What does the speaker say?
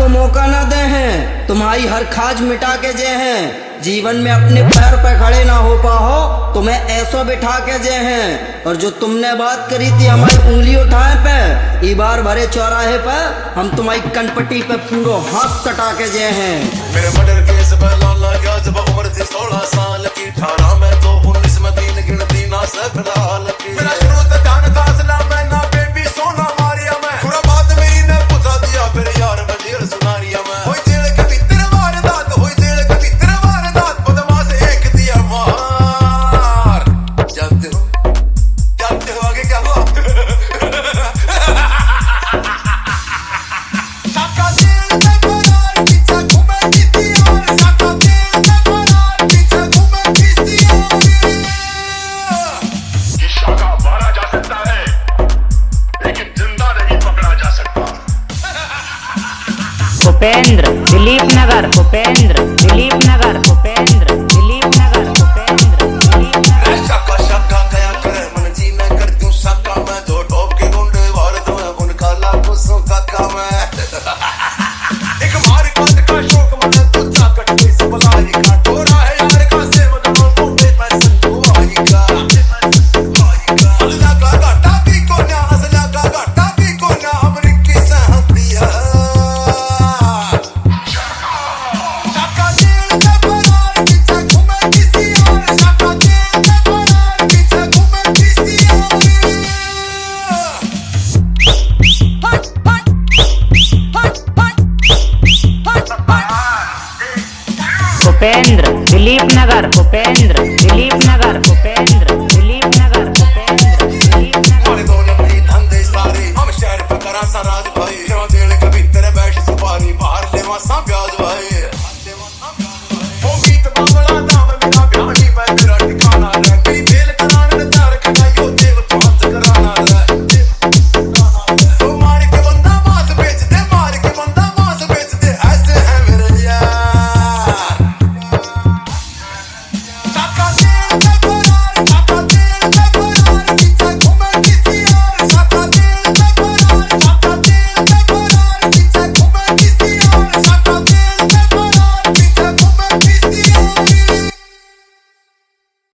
को मौका न दे हैं, तुम्हारी हर खाज मिटा के जे हैं। जीवन में अपने पैर पे खड़े ना हो पाओ, तुम्हें ऐसो बिठा के जे हैं। और जो तुमने बात करी थी हमारी उंगली उठाए पे, ई बार भरे चौराहे पे हम तुम्हारी कनपट्टी पे पूरो हाथ कटा के जे हैं। मेरे मर्डर केस पे लाला गया जब उम्र थी 16 साल की, 18 में तो 19 में 3 गिनती ना से फिलहाल की। मेरा शुरू से ध्यान था असला मैं ना बेबी सोना मारिया मैं, पूरा बात मेरी ने पुता दिया फिर यार मैं जेल सुनारिया मैं। होई जेल के भीतर वारदात, होई जेल के भीतर वारदात, बदमाश एक दिया मार। जानते हो आगे क्या हुआ? साका जेल में फरार पीछे घूमे किसी और, साका जेल में फरार पीछे घूमे किसी और। ये शाखा मारा जा सकता है लेकिन जिंदा नहीं पकड़ा जा सकता। भूपेंद्र दिलीप नगर, भूपेंद्र दिलीप नगर, भूपेंद्र दिलीप नगर, भूपेंद्र दिलीप नगर। शाखा शाखा गया करे मन जी मैं कर दूं शाखा मैं, दो टॉप के गुंडे वार दूं उनका लाखों सौ काका मैं। एक मार काट का शौक मन तू चाकट कोई सबलाई का टोरा है यार का से मगनों को पैसे तू आई का। अल्लाह का घाटा भी को ना, असला का घाटा भी को ना, अमरीकी सहबिया। शाखा जेल में फरार पीछे घूमे किसी और, शाखा जेल में फरार पीछे घूमे किसी और। भूपेंद्र दिलीप नगर, भूपेंद्र दिलीप नगर,